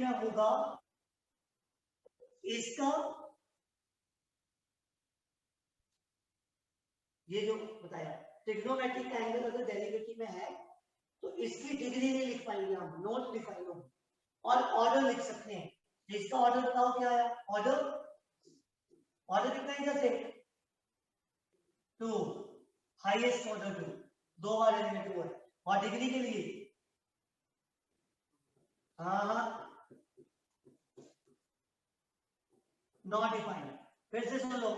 में होगा इसका, ये जो बताया ट्रिग्नोमेट्रिक एंगल अगर डेरिवेटिव में है तो इसकी डिग्री नहीं लिख पाएंगे हम, नॉट डिफाइन होगा, और ऑर्डर लिख सकते हैं। इसका ऑर्डर बताओ क्या है? ऑर्डर कितना है इधर से? 2, हाईएस्ट ऑर्डर 2, 2 बार डेरिवेटिव है। और डिग्री के लिए नॉट डिफाइंड। फिर से सुन लो,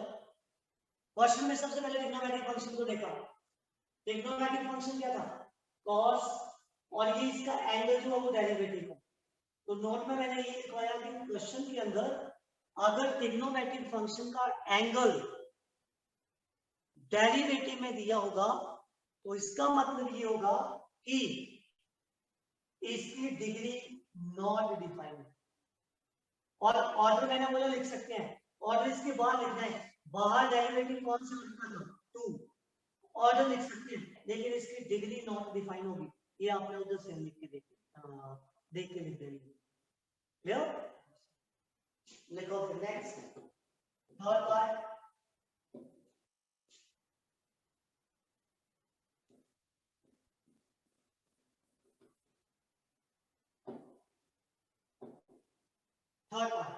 क्वेश्चन में सबसे पहले ट्रिग्नोमेट्रिक फंक्शन को देखा। ट्रिग्नोमेट्रिक फंक्शन क्या था? कॉस, और ये इसका एंगल जो है वो डेरिवेटिव है। तो नोट में मैंने ये लिखवाया कि क्वेश्चन के अंदर अगर ट्रिग्नोमेट्रिक फंक्शन का एंगल डेरिवेटिव में दिया होगा तो इसका मतलब ये होगा कि इसकी डिग्री नॉट डिफाइंड। और ऑर्डर मैंने बोला लिख सकते हैं, ऑर्डर इसके बाहर लिखना है, बाहर डेरिवेटिव कौन सा लिखना था? 2, ऑर्डर लिख सकते हैं, लेकिन इसकी डिग्री नॉट डिफाइन होगी। ये आपने उधर से लिख के देख के लिख देंगे। क्लियर? लिखो फिर next third part. Third part,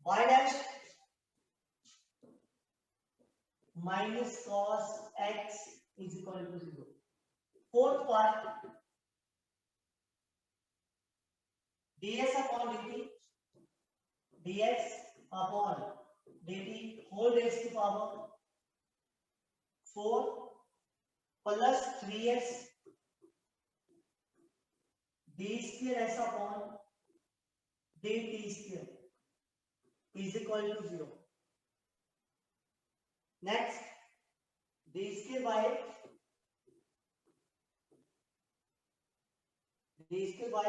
y dash minus cos x is equal to 0. Fourth part, ds upon dt whole raised to power 4 plus 3x d square s upon dt square is equal to 0. Next, d square by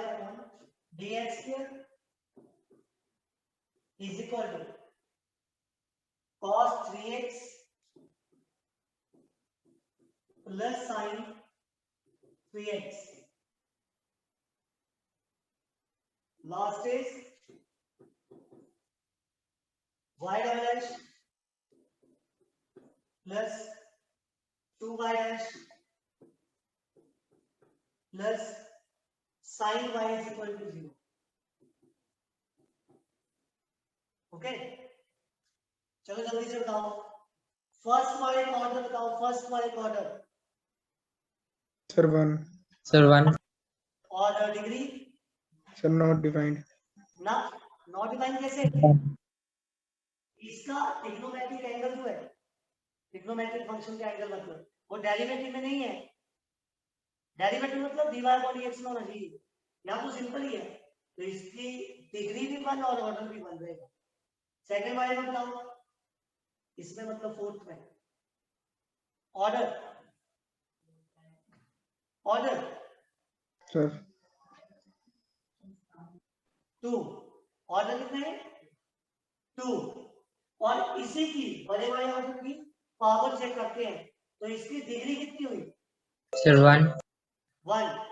upon dx square is equal to cos 3x plus sin 3x. Last is y dash plus 2y dash plus sin y is equal to 0. Okay, चलो जल्दी से बताओ, first वाले का order बताओ, first वाले का order. Sir 1। Sir 1। और डिग्री सर नॉट डिफाइंड। ना, नॉट डिफाइंड कैसे? इसका ट्रिग्नोमेट्रिक एंगल जो है, ट्रिग्नोमेट्रिक फंक्शन का एंगल मतलब वो डेरिवेटिव में नहीं है। डेरिवेटिव मतलब dy by dx में होना चाहिए, या तो सिंपल ही है, तो इसकी डिग्री भी 1 और ऑर्डर भी 1 रहेगा। सेकंड वाले में बताओ, इसमें मतलब फोर्थ में ऑर्डर सर 2, ऑर्डर कितना है? 2, और इसी की बड़े वाले ऑर्डर की पावर चेक करते हैं, तो इसकी डिग्री कितनी हुई? सर 1। 1।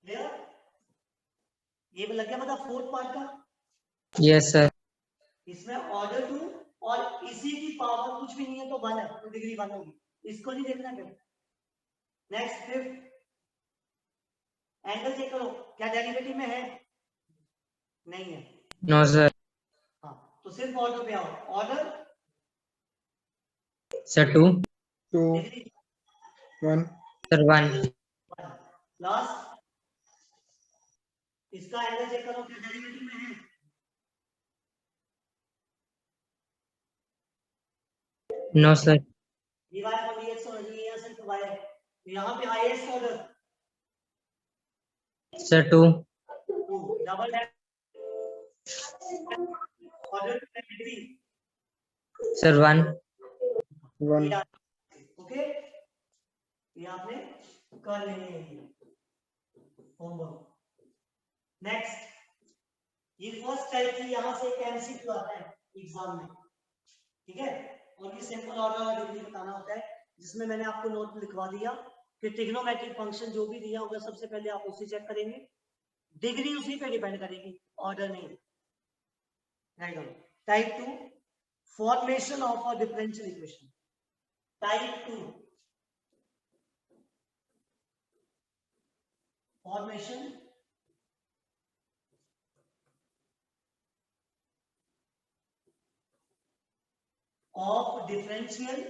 क्लियर? ये लग गया पता फोर्थ पार्ट का? Yes sir. इसमें ऑर्डर 2 और इसी की पावर कुछ भी नहीं है तो 1 है, तो डिग्री 1 होगी। इसको नहीं देखना क्या? नेक्स्ट फिफ्थ, एंगल चेक करो, क्या डेरिवेटिव में है? नहीं है। No sir. हाँ, तो सिर्फ ऑर्डर पे आओ, order sir 2। Degree 1। Sir 1। Last, इसका एंगल चेक करो, क्या डेरिवेटिव में है? No sir. dy और dx होना चाहिए, यहाँ सिर्फ y है, तो यहाँ पे highest order sir 2। Double order degree. Sir 1। 1। Okay, ये आपने कर लेने हैं होमवर्क। नेक्स्ट, ये फर्स्ट टाइप की, यहां से एक एमसीक्यू आता है एग्जाम में, ठीक है। और ये सिंपल ऑर्डर वाला डिग्री बताना होता है, जिसमें मैंने आपको नोट लिखवा दिया कि ट्रिग्नोमेट्रिक फंक्शन जो भी दिया होगा सबसे पहले आप उसे चेक करेंगे, डिग्री उसी पे डिपेंड करेगी, ऑर्डर नहीं। Right on. Type 2, formation of a differential equation. Type 2, formation of differential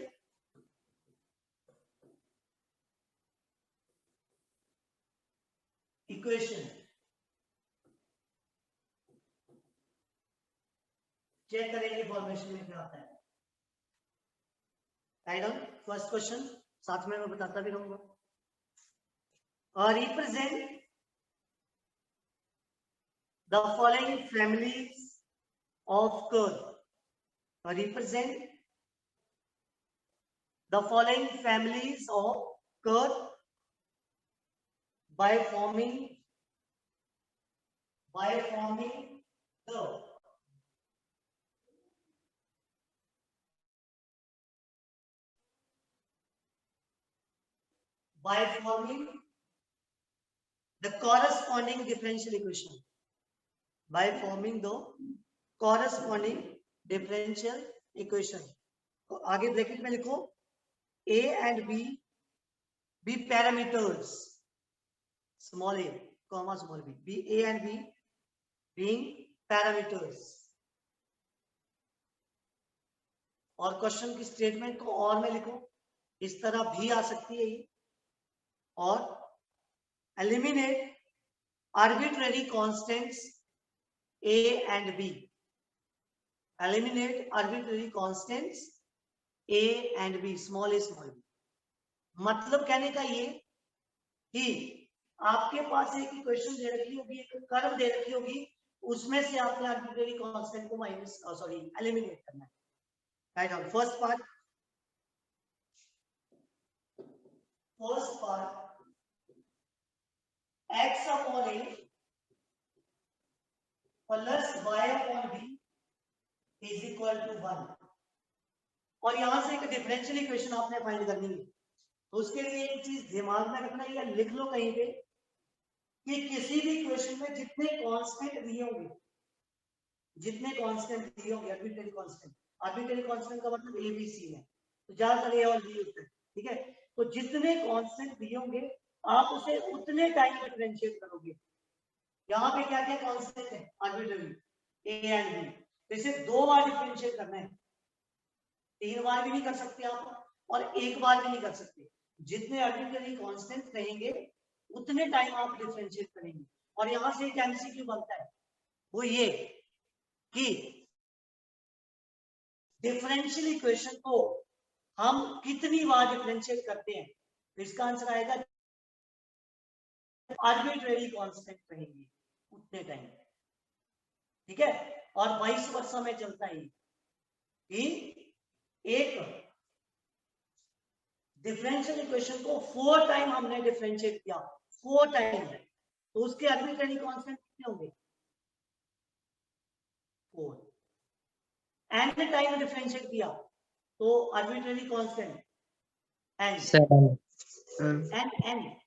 equation। Check करेंगे फॉर्मेशन में क्या आता है। Right on. फर्स्ट क्वेश्चन साथ में मैं बताता भी रहूंगा। Represent the following families of curve. Represent the following families of curve by forming the corresponding differential equation, by forming the corresponding differential equation। तो आगे ब्रैकेट में लिखो a and b be parameters, small a comma small b, be a and b being parameters। और question की statement को और में लिखो, इस तरह भी आ सकती है ये। और eliminate arbitrary constants a and b, eliminate arbitrary constants a and b, small a small b। मतलब कहने का ये कि आपके पास एक इक्वेशन दे रखी होगी, एक कर्व दे रखी होगी, उसमें से आपने आर्बिट्रेरी कांस्टेंट को माइनस एलिमिनेट करना है। Right on. First part x upon a plus y upon b is equal to 1। और यहां से एक डिफरेंशियल इक्वेशन आपने फाइंड करनी है। तो उसके लिए एक चीज दिमाग में रखना है, या लिख लो कहीं पे, कि किसी भी इक्वेशन में जितने कांस्टेंट दिए होंगे, आर्बिट्रेरी कांस्टेंट का मतलब ए बी सी है, तो ज्यादातर ए और बी होता है, ठीक है। तो जितने कांस्टेंट दिए होंगे आप उसे उतने टाइम डिफरेंशिएट करोगे। यहाँ पे क्या क्या कांस्टेंट है आर्बिट्रेरी, ए एंड बी, तो इसे 2 बार डिफरेंशिएट करना है, 3 बार भी नहीं कर सकते आप और 1 बार भी नहीं कर सकते। जितने आर्बिट्रेरी कांस्टेंट रहेंगे उतने टाइम आप डिफरेंशिएट करेंगे। और यहां से एक एमसीक्यू बनता है, वो ये कि डिफरेंशियल इक्वेशन को हम कितनी बार डिफरेंशिएट करते हैं, तो इसका आंसर आएगा आर्बिट्रेरी कांस्टेंट रहेंगे उतने टाइम, ठीक है। और 22 वर्षों में चलता है कि एक डिफरेंशियल इक्वेशन को 4 टाइम हमने डिफरेंशिएट किया, 4 टाइम, तो उसके आर्बिट्रेरी कांस्टेंट कितने होंगे, 4। n टाइम डिफरेंशिएट किया तो आर्बिट्रेरी कांस्टेंट n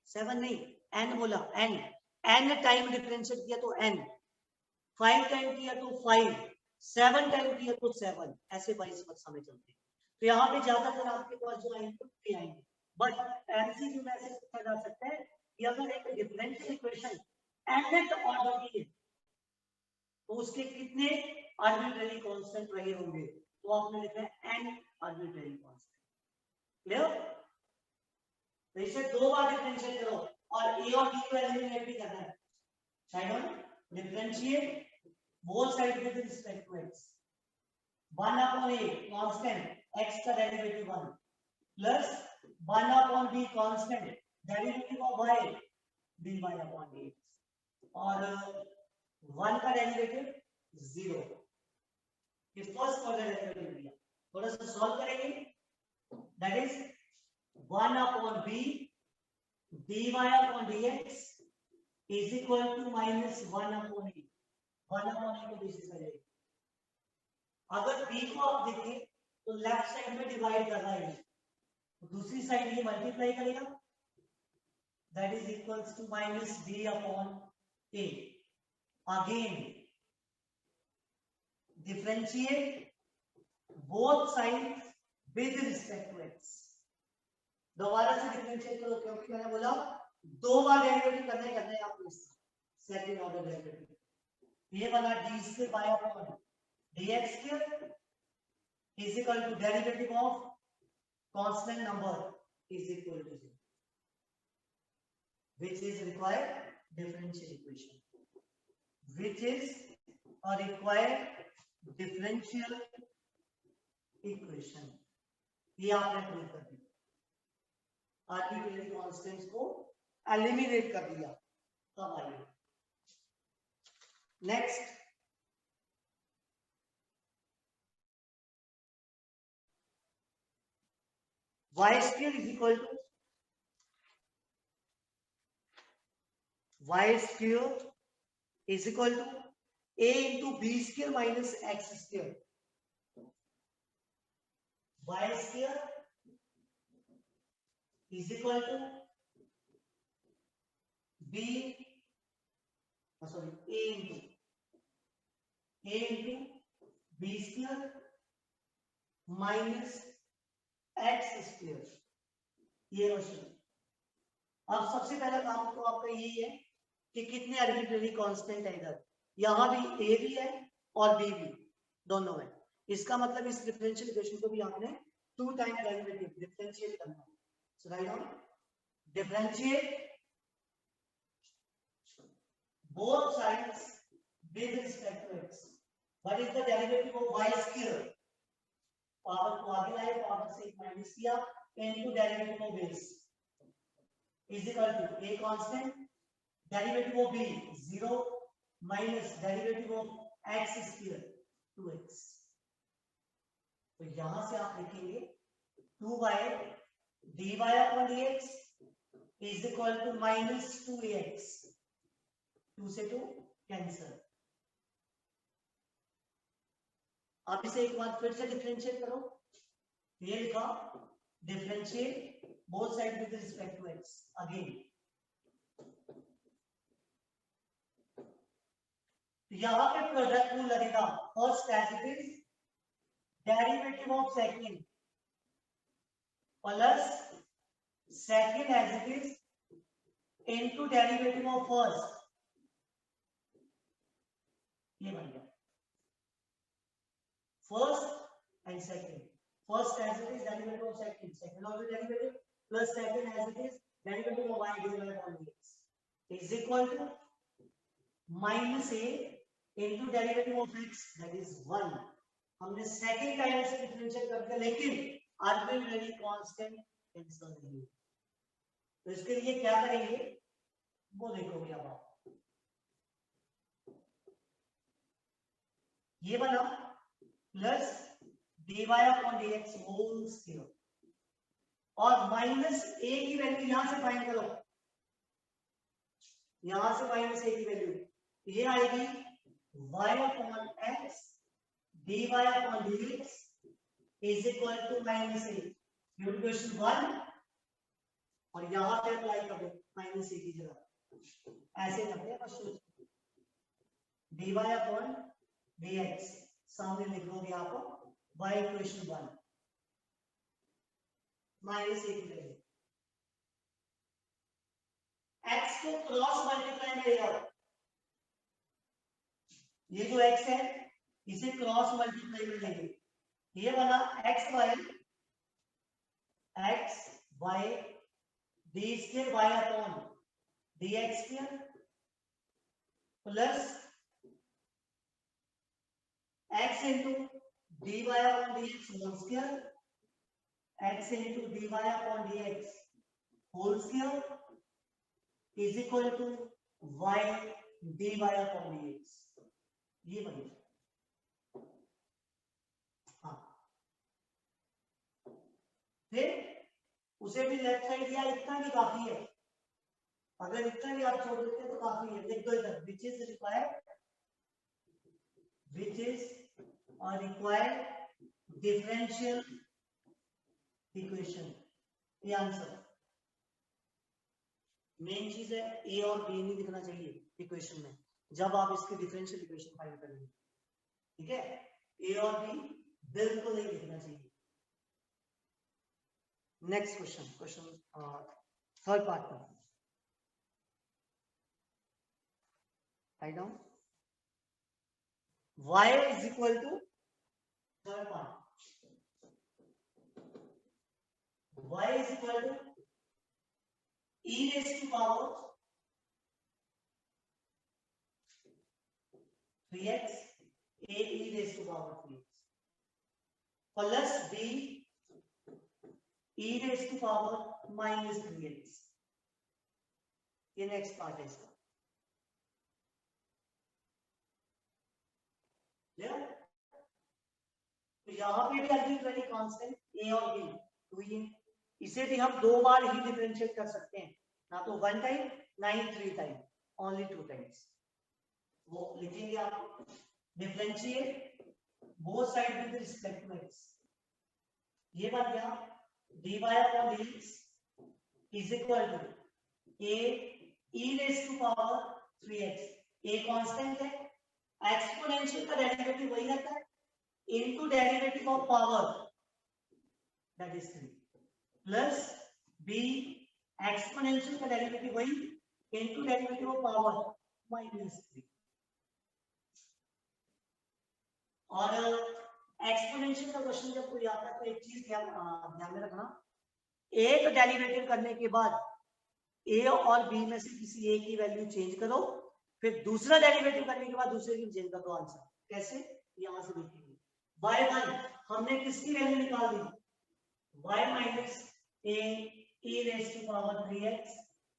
7 नहीं, n बोला, n टाइम डिफरेंशिएट किया तो n, 5 टाइम किया तो 5, 7 टाइम किया तो 7, ऐसे 22 वर्षों में चलते हैं। तो यहाँ पे ज्यादातर आपके पास जो आएंगे आएंगे, बट एमसीक्यू में ऐसे पूछा जा सकता है कि अगर एक डिफरेंशियल इक्वेशन nth ऑर्डर की है तो उसके कितने आर्बिट्रेरी कांस्टेंट रहे होंगे, तो आपने लिखा है n आर्बिट्रेरी कांस्टेंट। क्लियर? तो इसे 2 बार डिफरेंशिएट करो और a और b को एलिमिनेट भी करना है। Side on differentiate both sides with respect to x, 1 upon a constant x का derivative 1 plus 1 upon b constant derivative of y dy upon dx, और 1 का डेरिवेटिव 0। ये फर्स्ट ऑर्डर डेरिवेटिव दिया, थोड़ा सा सॉल्व करेंगे, that is 1 upon b dy upon dx is equal to minus 1 upon a, 1 upon a को basis में लेंगे। अगर b को आप देखें तो लेफ्ट साइड में डिवाइड कर रहा है, तो दूसरी साइड ये मल्टीप्लाई करेगा, that is equals to minus b upon a. Again differentiate both sides with respect to x. दोबारा से डिफरेंशिएट करो, क्योंकि मैंने बोला दो बार डेरिवेटिव करना है आपको इसका, सेकंड ऑर्डर डेरिवेटिव। ये वाला d square by upon dx square is equal to derivative of constant number is equal to 0, which is required differential equation, which is a required differential equation. ये आपने prove कर दिया, arbitrary constants को eliminate कर दिया। तब आइए next, y square is equal to a into b square minus x square. Y square is equal to a into b square minus x square. ये क्वेश्चन। अब सबसे पहला काम तो आपका यही है कि कितने आर्बिट्रेरी कांस्टेंट है इधर, यहाँ भी a भी है और b भी, दोनों है। इसका मतलब इस डिफरेंशियल इक्वेशन को भी आपने 2 टाइम डेरिवेटिव डिफरेंशिएट करना है। So write down, differentiate both sides with respect to x. What is the derivative of y square? Power को आगे लाए, पावर से एक माइनस किया, into derivative of base is equal to a constant, derivative of b 0 minus derivative of x square 2x. तो यहां से आप लिखेंगे 2y dy upon dx is equal to minus 2ax, 2 से 2 कैंसिल। आप इसे एक बार फिर से डिफरेंशिएट करो, ये लिखा differentiate both side with respect to x। Again यहां पे प्रोडक्ट रूल लगेगा, first as it is derivative of second plus second as it is into derivative of first. ये बन गया first and second, first as it is derivative of second, second order derivative plus second as it is derivative of y divided by dx is equal to minus a into derivative of x, that is 1। हमने second time से differentiate कर दिया, लेकिन arbitrary constant cancel नहीं। तो इसके लिए क्या करेंगे वो देखोगे अब आप। ये बना plus dy upon dx whole square, और माइनस a की वैल्यू यहां से फाइंड करो, यहां से माइनस a की वैल्यू ये आएगी y upon x dy upon dx is equal to minus a। Equation 1 और यहां पे अप्लाई कर दो माइनस a की जगह, ऐसे करते हैं क्वेश्चन। dy upon dx सामने लिख लोगे आप by इक्वेशन 1 माइनस a की वैल्यू, x को क्रॉस मल्टीप्लाई में ले आओ, ये जो x है इसे क्रॉस मल्टीप्लाई में लेंगे, ये बना x by d square y upon dx square plus x into dy upon dx whole square, x into dy upon dx whole square is equal to y dy upon dx। ये बनेगा, हाँ। फिर उसे भी लेफ्ट साइड दिया, इतना भी काफी है, अगर इतना भी आप छोड़ देते हैं तो काफी है। लिख दो इधर, which is required differential equation, ये आंसर। मेन चीज है ए और बी नहीं दिखना चाहिए इक्वेशन में जब आप इसकी डिफरेंशियल इक्वेशन फाइंड करेंगे, ठीक है। ए और बी बिल्कुल नहीं दिखना चाहिए। नेक्स्ट क्वेश्चन थर्ड पार्ट में write down y is equal to third part, y is equal to e raised to power 3x a e raised to power 3x plus b e raised to power minus 3x। ये next part है इसका। तो यहाँ पे भी arbitrary constant a और b तो ये इसे भी हम दो बार ही डिफरेंशिएट कर सकते हैं, ना तो वन टाइम ना ही three time, only two times. वो लिखेंगे आप, differentiate both side with respect to x। ये बन गया dy upon dx is equal to a e raise to power 3x। a constant है, एक्सपोनेंशियल का डेरिवेटिव वही रहता है into derivative of power that is 3 plus b exponential का derivative वही into derivative of power minus 3। और exponential का question जब कोई आता है तो एक चीज ध्यान में रखना, एक डेरिवेटिव करने के बाद a और b में से किसी एक की वैल्यू चेंज करो, फिर दूसरा डेरिवेटिव करने के बाद दूसरे की चेंज कर दो। आंसर कैसे, यहां से देखेंगे। y1 हमने किसकी वैल्यू निकाल दी, y minus a e raise to power 3x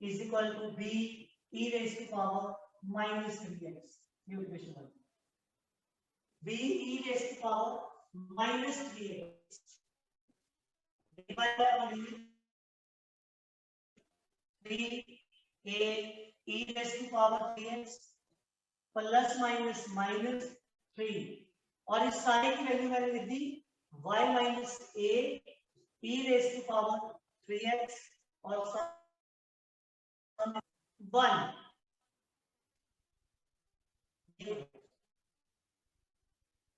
is equal to b e raise to power minus 3x। ये इक्वेशन बन b e raise to power minus 3x divided by 3 a e raise to power 3x plus minus minus 3 और इस सारे की value मैंने लिख दी y minus a e raise to power 3x और 1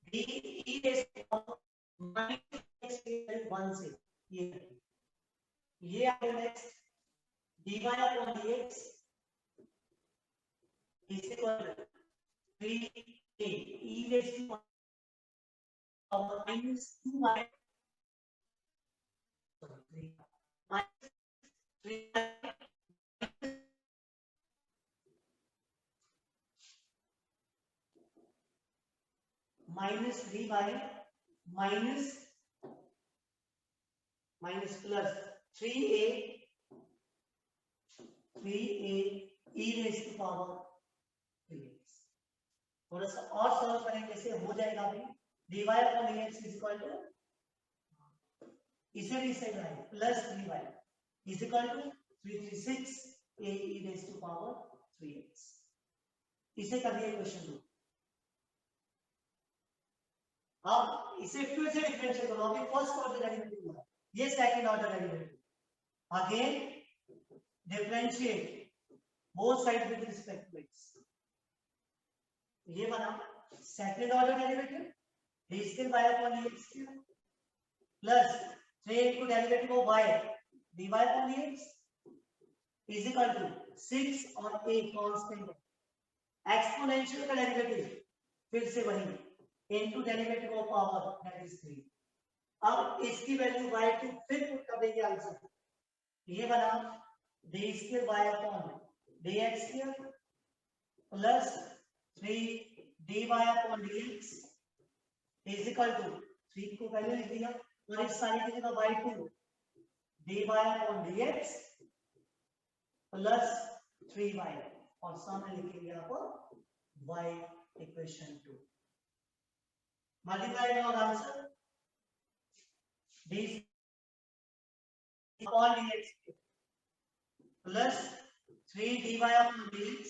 b e raise to power minus x की value 1 से ये आगे next dy upon dx is equal to 3a e raise to power minus 2y minus 3 by minus plus 3a e raised to power 3x। थोड़ा सा और solve करें कैसे हो जाएगा अभी, dy upon dx is equal to इसे भी सेम है plus 3y is equal to 336 a e raised to power 3x। इसे कर दिया क्वेश्चन 2। अब इसे फिर से डिफरेंशिएट करो, अभी फर्स्ट ऑर्डर डेरिवेटिव हुआ, ये second order derivative. Again differentiate both side with respect to x। ये बना second order derivative d square y upon dx plus 3 into derivative of y dy upon dx is equal to 6 और a constant है, exponential का derivative फिर से वही into derivative of power that is 3। अब इसकी वैल्यू y2 फिर put कर देंगे आंसर, ये बना d square y upon dx square plus 3 dy upon dx is equal to 3 को पहले लिख दिया और इस सारी की जगह y2 dy upon dx plus 3y और सामने लिखेंगे आप y इक्वेशन 2 मल्टीप्लाई और answer d upon dx plus 3 dy upon dx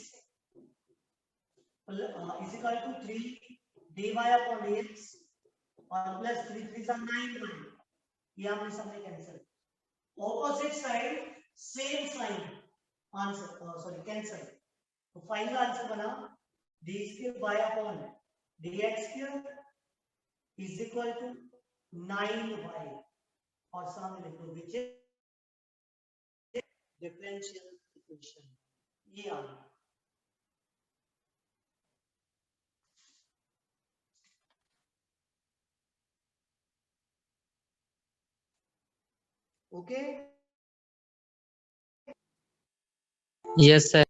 is equal to 3 dy upon dx और प्लस 3 3 सा 9 ये हमने सबने cancel opposite side same sign answer sorry cancel तो फाइनल आंसर बना d square y upon dx square is equal to 9y और सामने लिख दो विच इज डिफरेंशियल इक्वेशन ये आ गया ओके Yes, sir.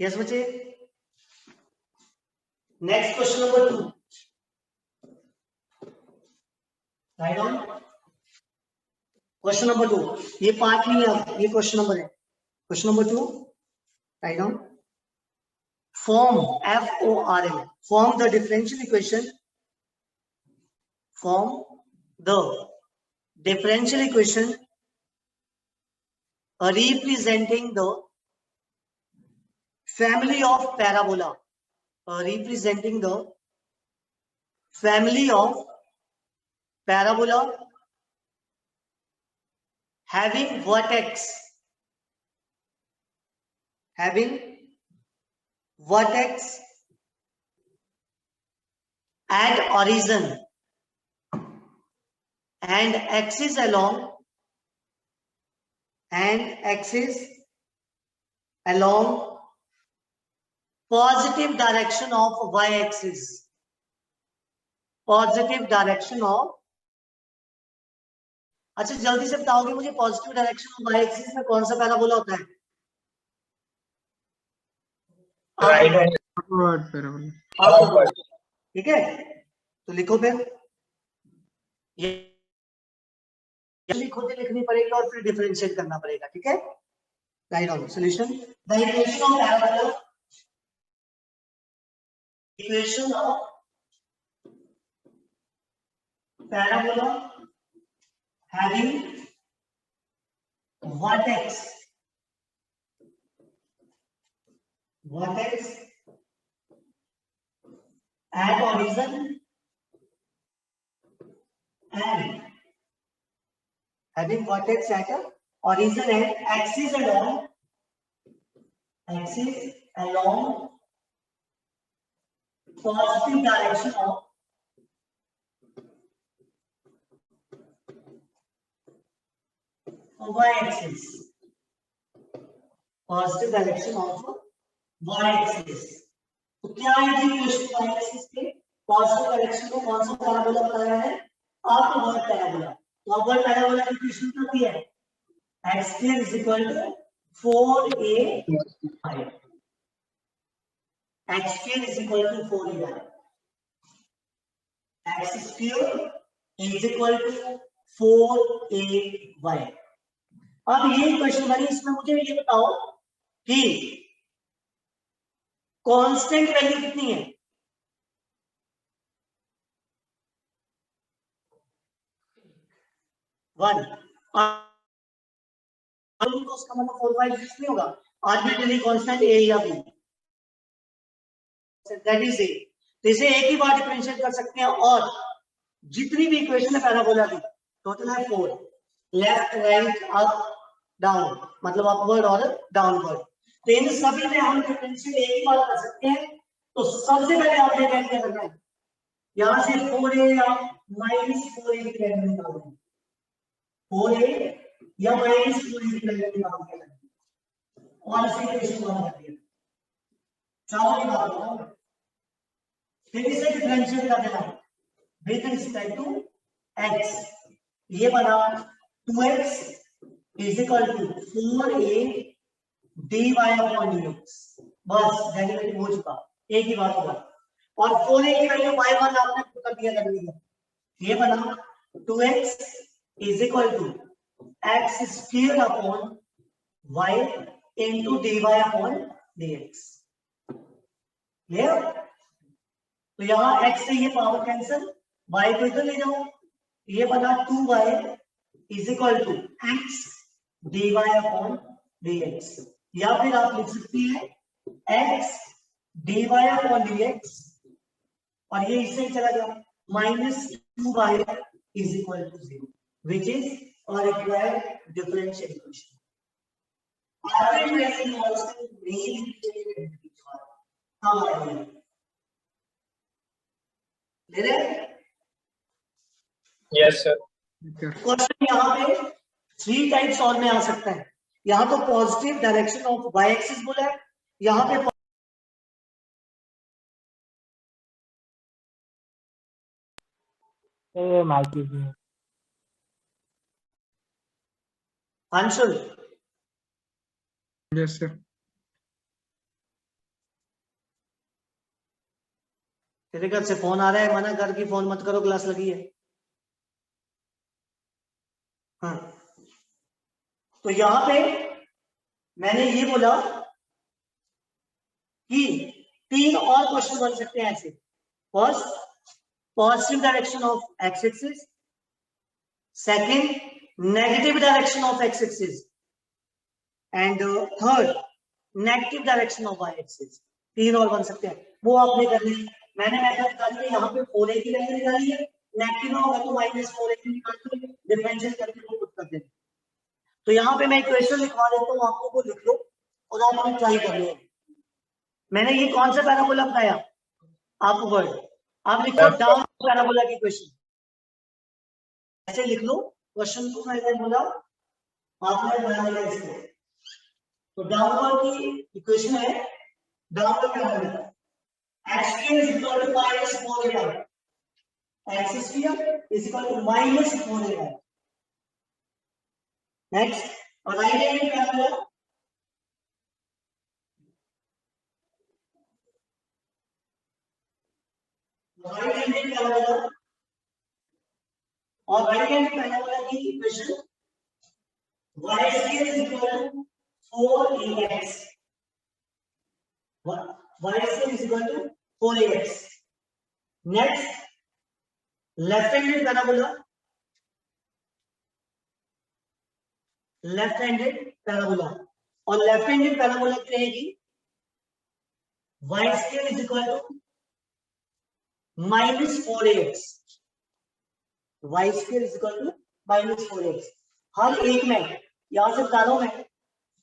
यस बच्चे, next question number 2, write down. Question number 2, ये पार्ट नहीं है, ये क्वेश्चन नंबर है। Question number 2, write down. Form FORM, form the differential equation. Form the differential equation representing the family of parabola. Representing the family of parabola having vertex at origin and axis along positive direction of y-axis. Positive direction of, अच्छा जल्दी से बताओगे मुझे, positive direction of Y axis में कौन सा parabola होता है? Upward parabola. ठीक है, तो लिखो फिर, ये खुद ही लिखनी पड़ेगी और फिर डिफरेंशिएट करना पड़ेगा। ठीक है, right on. Solution, the equation of parabola, equation of parabola having vertex at origin and having vertex at origin and axis along positive direction of y-axis, positive direction of y-axis। तो क्या है ये equation y-axis के positive direction में कौन सा parabola बताया है? Upward parabola. तो अपवर्ड पैराबोला की इक्वेशन क्या होती है? x square is equal to 4ay, x square is equal to 4ay, x square is equal to 4ay। अब ये क्वेश्चन बनी, इसमें मुझे ये बताओ कि कांस्टेंट वैल्यू कितनी है? 1। तो उसका मतलब 4 5 6 नहीं होगा, आर्बिट्ररी कांस्टेंट a या b, दैट इज a। तो इसे एक ही बार डिफरेंशिएट कर सकते हैं, और जितनी भी इक्वेशन है पैराबोला की टोटल है 4, लेफ्ट राइट अप डाउन, मतलब अपवर्ड और डाउनवर्ड। तो इन सभी में हम डिफरेंशिएट एक ही बार कर सकते हैं। तो सबसे पहले आपने क्या करना है, यहां से 4a या -4a की वैल्यू निकालनी है, 4a या -4a की वैल्यू निकालनी है, और इसे इक्वेशन बना दिया। चारों की बात बताओ, फिर इसे डिफरेंशिएट कर देना विद रिस्पेक्ट टू x। ये बना 2x is equal to 4a dy upon dx, बस डेरिवेटिव हो चुका, एक ही बात होगा। और 4a की वैल्यू y1 आपने कर दिया करनी है, ये बना 2x is equal to x square upon y into dy upon dx। Clear? तो यहाँ x से ये पावर कैंसिल, y को इधर ले जाओ, ये बना 2y is equal to x dy upon dx, या फिर आप लिख सकती है x dy upon dx, और ये इससे चला गया -2y is equal to 0, which is our required differential equation। Arbitrary constant नहीं लिखते हम आएंगे, ले रहे? Yes sir. क्वेश्चन यहाँ पे 3 टाइप्स और में आ सकता है। यहाँ तो positive direction of Y axis बोला है, यहाँ पे अंशुल यस सर। तेरे घर से फोन आ रहा है, मना कर कि फोन मत करो, क्लास लगी है। हाँ, तो यहां पे मैंने ये बोला कि 3 और क्वेश्चन बन सकते हैं ऐसे। First, positive direction of X axis, second negative direction of X axis, and third negative direction of Y axis. 3 और बन सकते हैं, वो आपने करनी है। मैंने मेथड निकाली है, यहाँ पे 4a की वैल्यू निकाली है, नेगेटिव होगा तो -4a की निकाल के डिफरेंशियल करके वो पुट कर देंगे। तो यहाँ पे मैं इक्वेशन लिखवा देता हूँ आपको, वो लिख लो और आपने ट्राई कर लो। मैंने ये कौन सा पैराबोला बताया आपको? वर्ड आप लिखो डाउन पैराबोला की इक्वेशन, ऐसे लिख लो। क्वेश्चन को मैंने बोला आपने बनाया इसको, तो डाउनवर्ड की इक्वेशन है, downward parabola x square is equal to -4ay, x square is equal to -4ay. Next, और right hand parabola, right hand parabola, और राइट हैंड पैराबोला की equation y square is equal to 4ax, y square is equal to 4ax. Next, left handed parabola, left handed parabola, और left handed parabola की रहेगी y square is equal to -4ax, y square is equal to -4ax. हर एक में यहां से बता रहा हूं मैं,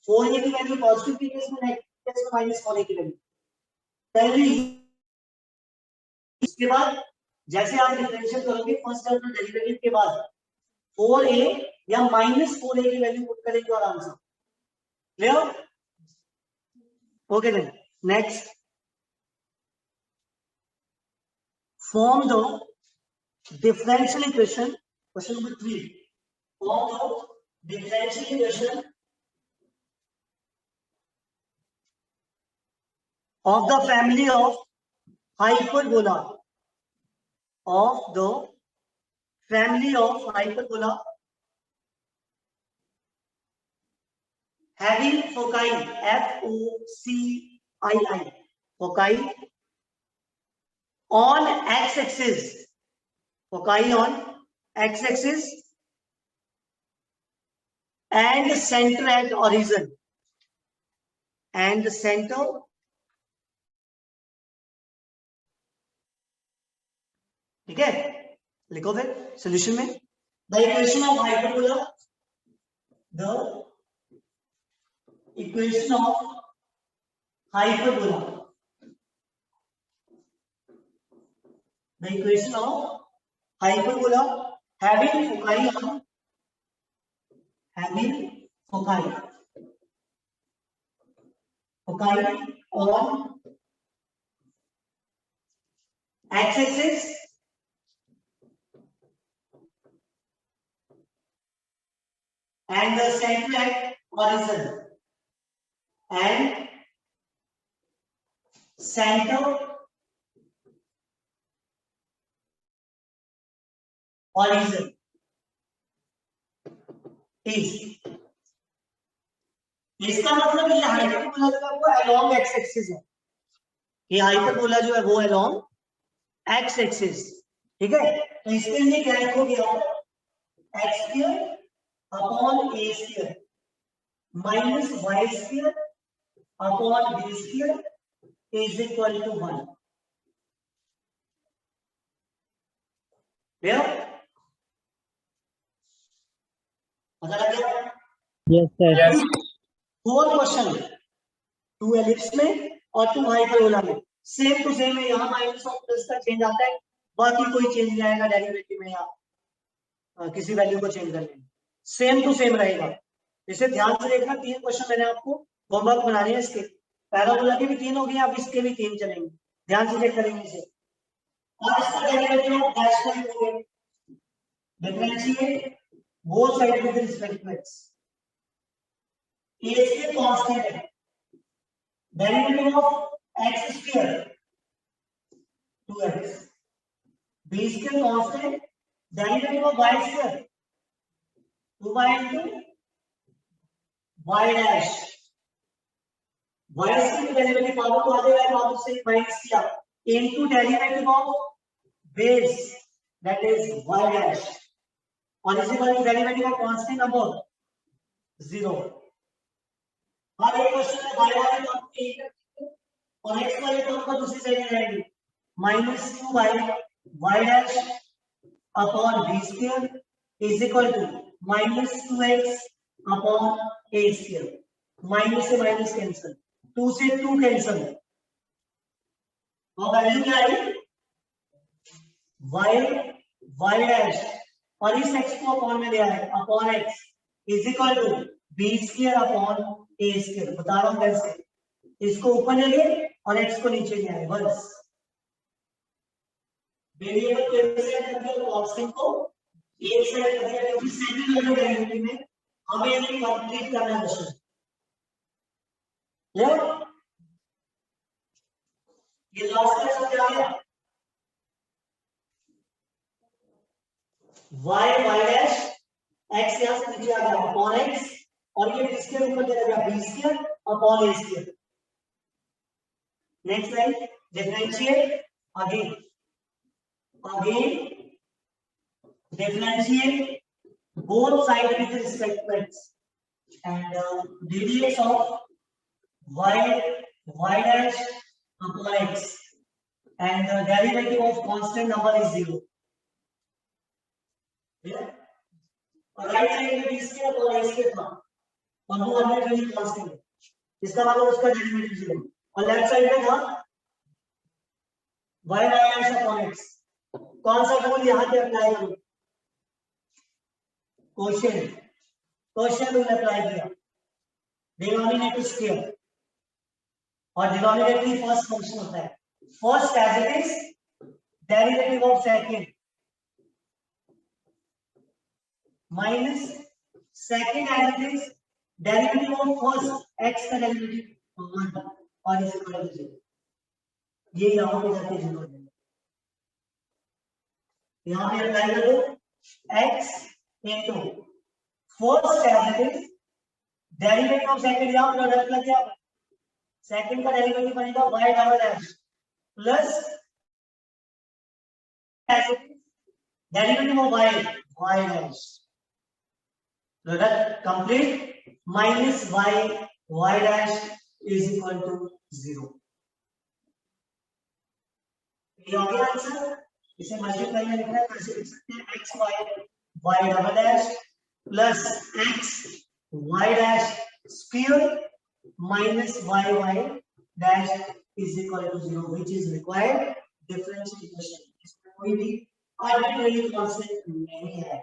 4a की वैल्यू पॉजिटिव के केस में, नेगेटिव केस में -4a की वैल्यू पहले। इसके बाद जैसे आप डिफरेंशियल करोगे फर्स्ट टर्म डेरिवेटिव के बाद 4a या -4a की वैल्यू पुट करेंगे और answer clear. Okay then next, form the differential equation, question number 3, form the differential equation of the family of hyperbola, of the family of hyperbola having foci, F-O-C-I-I, foci on x-axis, foci on x-axis and center at origin, and center ठीक है। लिखो फिर solution में, the equation of hyperbola, the equation of hyperbola, the equation of hyperbola having foci on, having foci on x-axis and the center at origin, and center origin is, इसका मतलब ये hyperbola जो है वो अलोंग एक्स एक्सिस है, ये hyperbola जो है वो अलोंग एक्स एक्सिस, ठीक है। तो इसके लिए क्या लिखोगे आप, x square upon a square minus y square upon b square is equal to 1। Clear, पता लग गया? Yes, sir. 4 क्वेश्चन, 2 एलिप्स में और 2 हाइपरबोला में, सेम टू सेम है। यहाँ माइनस और प्लस का चेंज आता है, बाकी कोई चेंज नहीं आएगा डेरिवेटिव में या किसी वैल्यू को चेंज करने में, सेम टू सेम रहेगा। इसे ध्यान से देखना, 3 क्वेश्चन मैंने आपको होमवर्क बनाने हैं इसके, पैराबोला के भी 3 हो गए, अब इसके भी 3 चलेंगे, ध्यान से चेक करेंगे इसे। और इसका डेरिवेटिव ऑफ डैश का लिखोगे, differentiate both side with respect to x, a square constant है, derivative of x square 2x b square constant derivative of y square 2y into y dash y square derivative power को आगे वाले power से minus किया into derivative of base that is y dash और इसी बार derivative of constant number 0 हर एक question में y वाले टर्म को एक और x वाले टर्म को दूसरी साइड में जाएंगे -2y y dash upon b square is equal to -2x upon a square minus से माइनस कैंसिल 2 से 2 कैंसिल और वैल्यू क्या आई y dash और इस x को अपॉन में दिया है upon x is equal to b square upon a square बता रहा हूं कैसे इसको ऊपर ले लिए और x को नीचे ले आए बस वेरिएबल को एक साइड कर दिया कांस्टेंट को एक साइड कर दिया क्योंकि सेकंड ऑर्डर डेरिवेटिव में हमें ये कंप्लीट करना है क्वेश्चन ये लास्ट क्वेश्चन क्या है y dash x यहां से नीचे आ गया अपॉन x और ये b स्क्वायर ऊपर चला गया b square upon a square next line differentiate again differentiate both sides with respect to x and dx of y dash upon x and the derivative of constant number is 0 और right side में b square और a square था और वो arbitrary constant है इसका मतलब उसका डेरिवेटिव 0 और लेफ्ट साइड में था y dash upon x कौन सा रूल यहां पे अप्लाई करूं क्वेश्चन रूल अप्लाई किया डिनोमिनेटर स्क्वायर और डिनोमिनेटर की फर्स्ट फंक्शन होता है first as it is derivative of second minus second as it is derivative of first x का डेरिवेटिव 1 और इस इक्वल टू 0 ये यहां पे जाके 0 हो जाएगा यहाँ पे अप्लाई कर दो x into first as it is derivative of second यहाँ प्रोडक्ट लग गया सेकंड का डेरिवेटिव बनेगा y double dash plus as it is derivative of y dash product complete minus y dash is equal to 0 ये हो गया answer इसे multiply में लिखना है कैसे लिख सकते हैं x y double dash plus x y dash square minus y dash is equal to 0 which is required differential equation इसमें कोई भी आर्बिट्रेरी कांस्टेंट नहीं है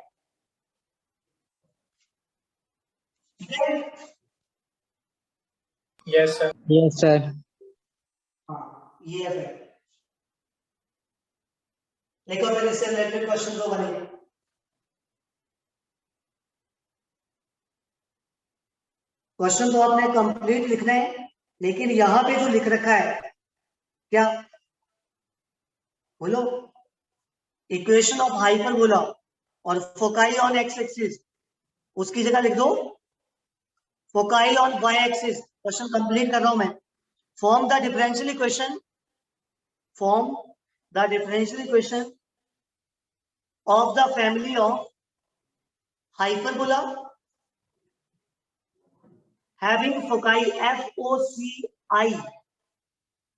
ठीक है Yes, sir. Yes, sir. हां ये है एक और इससे रिलेटेड क्वेश्चन को बने क्वेश्चन तो आपने कंप्लीट लिखना है लेकिन यहां पे जो लिख रखा है क्या बोलो इक्वेशन ऑफ हाइपरबोला और फोकाई ऑन एक्स एक्सिस उसकी जगह लिख दो foci on y axis question complete कर रहा हूं मैं form the differential equation of the family of hyperbola having foci FOCI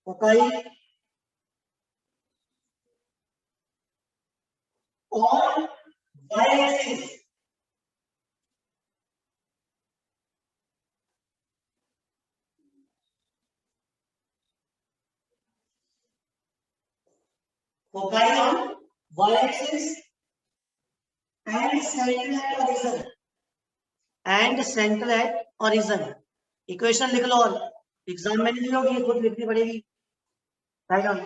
foci on y-axis foci on y-axis and central at origin equation लिख लो और एग्जाम में नहीं होगी खुद लिखनी पड़ेगी write on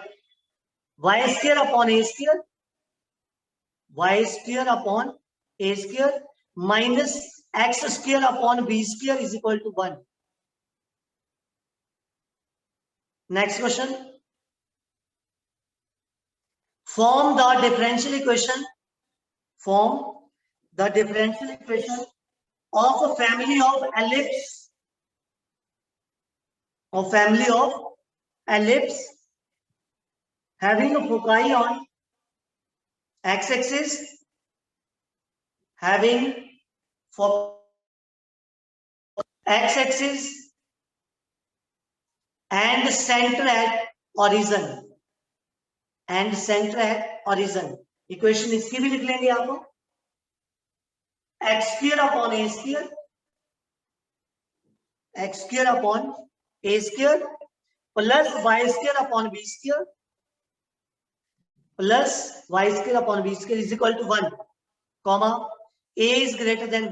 y square upon a square minus x square upon b square is equal to 1 next question form the differential equation of a family of ellipse having a foci on x-axis, having x-axis and center at origin. Equation इसकी भी लिख लेंगे आप, x square upon a square plus y square upon b square is equal to 1, comma a is greater than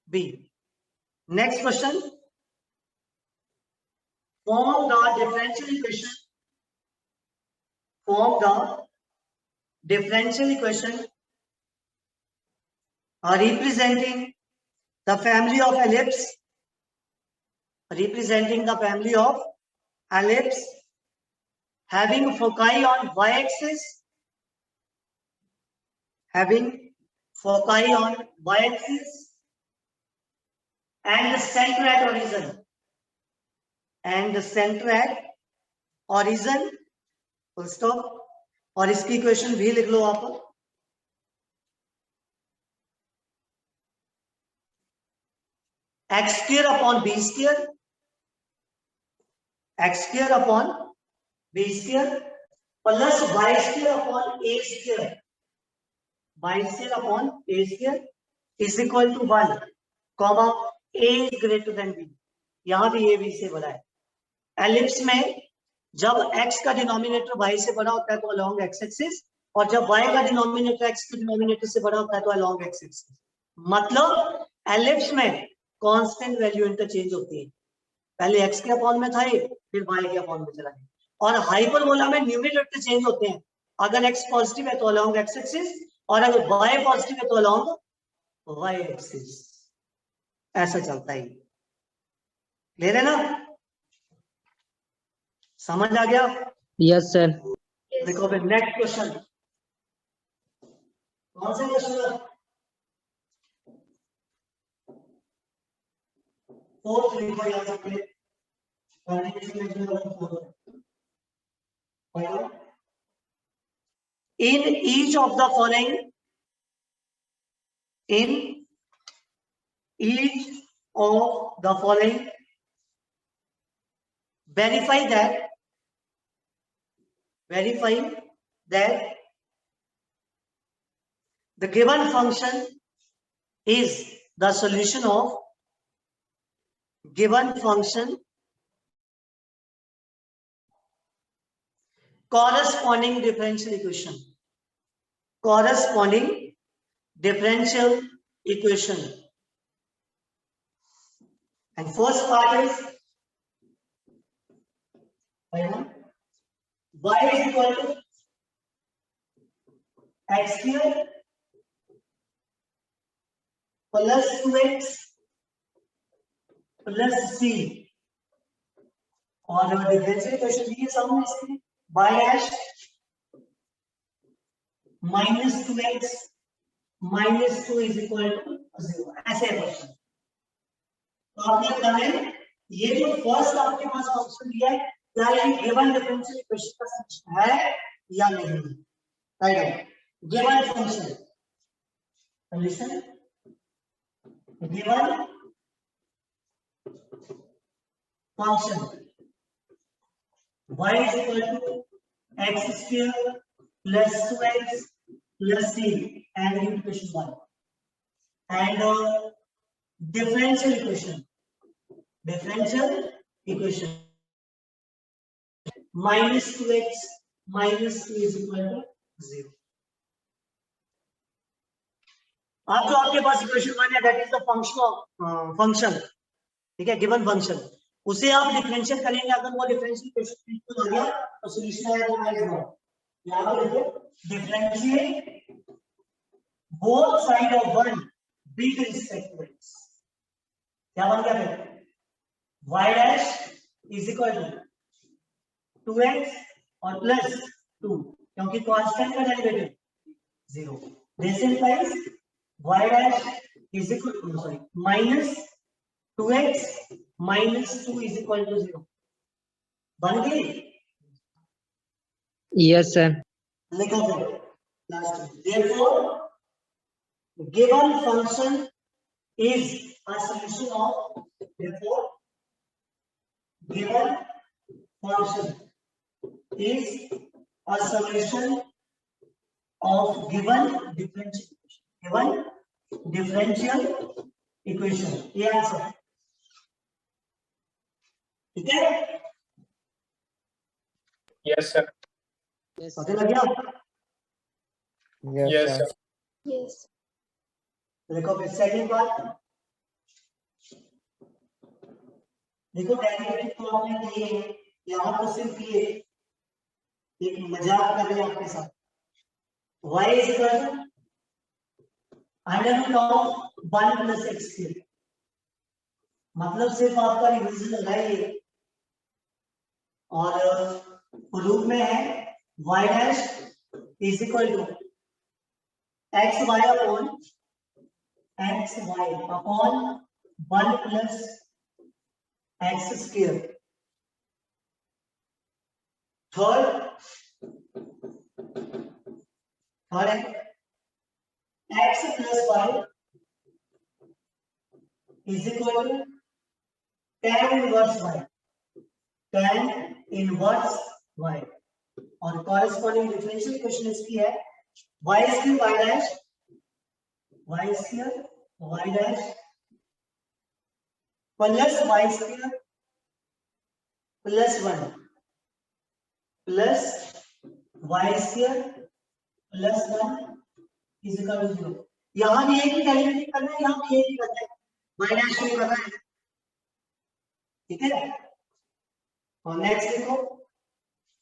b. Next question, form the differential equation representing the family of ellipse having foci on y-axis and the center at origin, full stop. और इसकी equation भी लिख लो आप, x square upon b square plus y square upon a square is equal to 1, comma a is greater than b. यहां भी a b से बड़ा है. एलिप्स में जब x का डिनोमिनेटर y से बड़ा होता है तो अलोंग x एक्सिस, और जब y का डिनोमिनेटर x के डिनोमिनेटर से बड़ा होता है तो अलोंग x एक्सिस. मतलब एलिप्स में कांस्टेंट वैल्यू इंटरचेंज होती है, पहले x के अपॉन में था ये, फिर y के अपॉन में चला गया. और हाइपरबोला में न्यूमरेटर चेंज होते हैं, अगर x पॉजिटिव है तो अलोंग x एक्सिस, और अगर y पॉजिटिव है तो अलोंग y एक्सिस. ऐसा चलता है. क्लियर है ना? समझ आ गया? Yes, sir. देखो फिर नेक्स्ट क्वेश्चन, कौन सा क्वेश्चन है? 4 लिखो यहाँ से पहले. In each of the following, verify that the given function is the solution of given function corresponding differential equation. And first part is y is equal to x square plus 2x plus c, और differential equation दिए सामने इसके, y dash minus 2x minus 2 is equal to 0. ऐसे question. तो आपने करना है, ये जो फर्स्ट आपके पास फंक्शन दिया है, क्या ये गिवन डिफरेंशियल इक्वेशन का सॉल्यूशन है या नहीं? Right, given function solution, given function y is equal to x square plus 2x plus c and equation 1, and differential equation minus 2x minus 2 is equal to 0. अब जो आपके पास equation 1 है, that is the function, ठीक है, given function, उसे आप differentiate करेंगे. अगर वो डिफरेंशियल इक्वेशन बिल्कुल आ गया तो सॉल्यूशन आएगा यहां पे. देखो, differentiate both side of 1 with respect to x. क्या बन गया फिर? y dash is equal to 2x और प्लस 2 क्योंकि कांस्टेंट का derivative 0. This implies y dash is equal to minus 2x minus 2 is equal to 0. बन गई? Yes, sir. लिखा जाए लास्ट में. Therefore, given function is a solution of, therefore given function is a solution of given differential equation. ये answer है. ठीक है? Yes, sir. पता लग गया? Yes, sir. Yes. देखो फिर सेकंड बात. देखो डेरिवेटिव तो आपने किए हैं, यहाँ तो सिर्फ ये एक मजाक कर रहे हैं आपके साथ. y is equal to under root of 1 plus x cube. मतलब सिर्फ आपका रिवीजन है ये. और रूप में है y dash is equal to x y upon 1 plus x square. Third है x plus y is equal to tan inverse y. tan inverse y. और corresponding differential equation इसकी है y square y dash plus y square plus 1 plus y square plus 1 is equal to 0. यहाँ भी एक ही derivative करना है, यहाँ भी एक ही करना है. y dash नहीं करना है. ठीक है? और नेक्स्ट देखो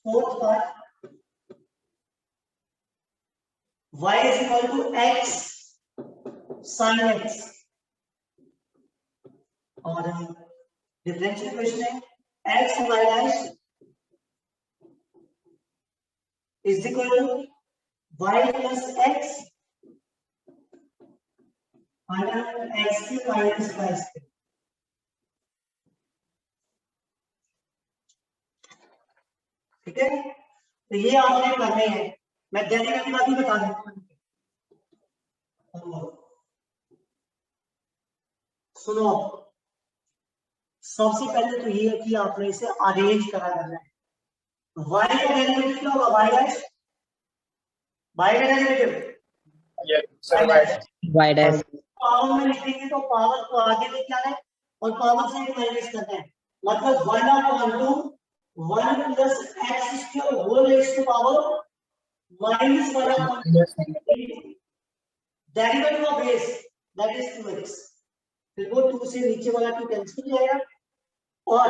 fourth part. y is equal to x sin x. और डिफरेंशियल इक्वेशन है x y dash is equal to y plus x under x cube minus y square. ठीक है? तो ये आपने करने हैं. मैं डेरिवेटिव अभी बता देता हूँ. सुनो, सबसे पहले तो ये है कि आपने इसे अरेंज करा करना है. y का डेरिवेटिव क्या होगा? y dash. y का derivative Yes, sir. Right. Y dash. Power में लिखेंगे तो पावर को आगे लेके आना है और पावर से एक माइनस करना है. मतलब 1/2 1 plus x square whole raised to power minus 1/2 Yes, sir. derivative of base that is 2x. फिर वो 2 से नीचे वाला 2 कैंसिल हो जाएगा और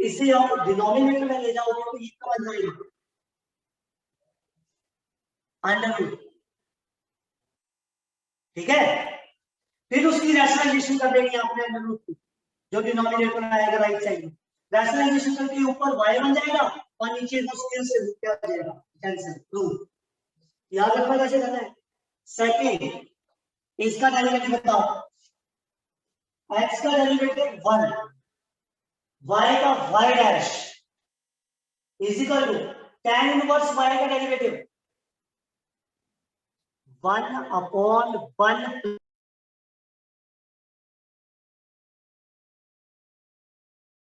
इसे आप डिनोमिनेटर में ले जाओगे तो ये क्या बन जाएगा? Under root. ठीक है? फिर उसकी रैशनलाइजेशन कर देंगे आपने अंडर रूट की, जो डिनोमिनेटर में आएगा राइट साइड में. रैशनलाइजेशन करके ऊपर y बन जाएगा और नीचे वो स्क्वायर से रूट क्या हो जाएगा? कैंसिल. रूट. याद रखना कैसे करना है. सेकंड, इसका डेरिवेटिव बताओ. x का डेरिवेटिव 1, y का y dash is equal to tan inverse y का डेरिवेटिव 1/1